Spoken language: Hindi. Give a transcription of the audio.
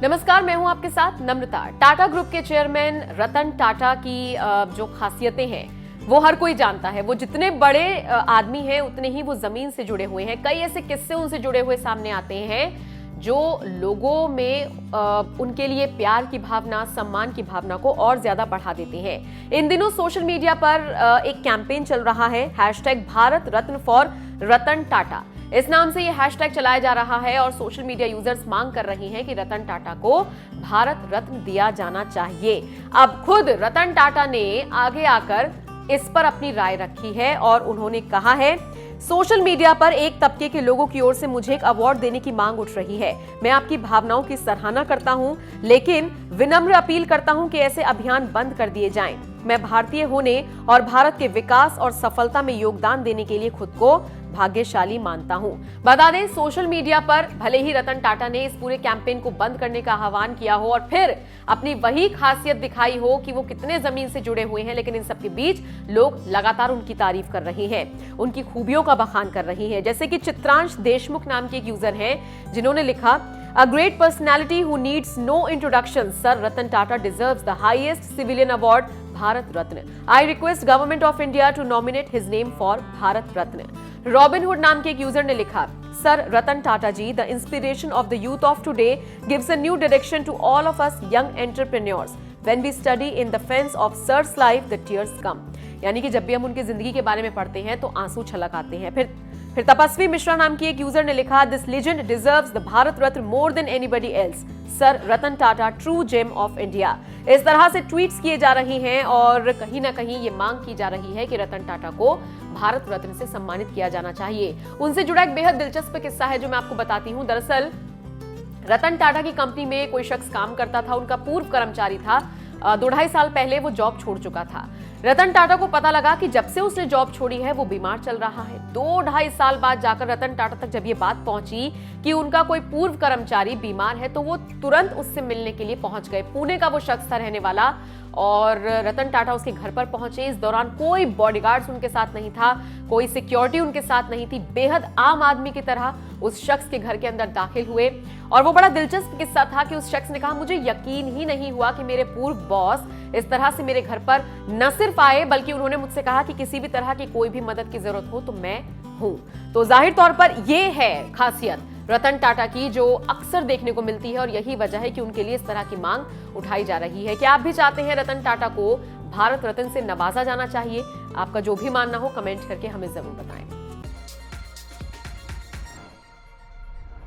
नमस्कार, मैं हूं आपके साथ नम्रता। टाटा ग्रुप के चेयरमैन रतन टाटा की जो खासियतें हैं वो हर कोई जानता है। वो जितने बड़े आदमी हैं उतने ही वो जमीन से जुड़े हुए हैं। कई ऐसे किस्से उनसे जुड़े हुए सामने आते हैं जो लोगों में उनके लिए प्यार की भावना, सम्मान की भावना को और ज्यादा बढ़ा देते हैं। इन दिनों सोशल मीडिया पर एक कैंपेन चल रहा है, #भारत रत्न फॉर रतन टाटा। इस नाम से ये हैशटैग चलाया जा रहा है और सोशल मीडिया यूजर्स मांग कर रही हैं कि रतन टाटा को भारत रत्न दिया जाना चाहिए। अब खुद रतन टाटा ने आगे आकर इस पर अपनी राय रखी है और उन्होंने कहा है, सोशल मीडिया पर एक तबके के लोगों की ओर से मुझे एक अवार्ड देने की मांग उठ रही है। मैं आपकी भावनाओं की सराहना करता हूं, लेकिन विनम्र अपील करता हूं कि ऐसे अभियान बंद कर दिए जाएं। मैं भारतीय होने और भारत के विकास और सफलता में योगदान देने के लिए खुद को भाग्यशाली मानता हूं। बता दें, सोशल मीडिया पर भले ही रतन टाटा ने इस पूरे कैंपेन को बंद करने का आह्वान किया हो और फिर अपनी वही खासियत दिखाई हो कि वो कितने जमीन से जुड़े हुए हैं, लेकिन इन सबके बीच लोग लगातार उनकी तारीफ कर रहे हैं, उनकी खूबियों का बखान कर रहे हैं। जैसे कि चित्रांश देशमुख नाम के एक यूजर हैं जिन्होंने लिखा, A great personality who needs no introduction, Sir Ratan Tata deserves the highest civilian award, Bharat Ratna. I request Government of India to nominate his name for Bharat Ratna. Robinhood नाम के एक यूजर ने लिखा, Sir Ratan Tata ji, the inspiration of the youth of today gives a new direction to all of us young entrepreneurs. When we study in the fence of Sir's life, the tears come. यानी कि जब भी हम उनकी जिंदगी के बारे में पढ़ते हैं तो आंसू छलक आते हैं। फिर तपस्वी मिश्रा नाम की एक यूजर ने लिखा, this legend deserves the Bharat Ratna more than anybody else, sir Ratan Tata true gem of India. इस तरह से ट्वीट्स किए जा रहे हैं और कहीं ना कहीं ये मांग की जा रही है कि रतन टाटा को भारत रत्न से सम्मानित किया जाना चाहिए। उनसे जुड़ा एक बेहद दिलचस्प किस्सा है जो मैं आपको बताती हूँ। दरअसल रतन टाटा की कंपनी में कोई शख्स काम करता था, उनका पूर्व कर्मचारी था। 2-2.5 साल पहले वो जॉब छोड़ चुका था। रतन टाटा को पता लगा कि जब से उसने जॉब छोड़ी है वो बीमार चल रहा है। 2-2.5 साल बाद जाकर रतन टाटा तक जब ये बात पहुंची कि उनका कोई पूर्व कर्मचारी बीमार है तो वो तुरंत उससे मिलने के लिए पहुंच गए। पुणे का वो शख्स था रहने वाला और रतन टाटा उसके घर पर पहुंचे। इस दौरान कोई बॉडीगार्ड्स उनके साथ नहीं था, कोई सिक्योरिटी उनके साथ नहीं थी। बेहद आम आदमी की तरह उस शख्स के घर के अंदर दाखिल हुए और वो बड़ा दिलचस्प किस्सा था कि उस शख्स ने कहा, मुझे यकीन ही नहीं हुआ कि मेरे पूर्व बॉस इस तरह से मेरे घर पर न सिर्फ आए बल्कि उन्होंने मुझसे कहा कि किसी भी तरह की कोई भी मदद की जरूरत हो तो मैं हूं। तो जाहिर तौर पर यह है खासियत रतन टाटा की जो अक्सर देखने को मिलती है और यही वजह है कि उनके लिए इस तरह की मांग उठाई जा रही है। क्या आप भी चाहते हैं रतन टाटा को भारत रत्न से नवाजा जाना चाहिए? आपका जो भी मानना हो कमेंट करके हमें जरूर बताएं।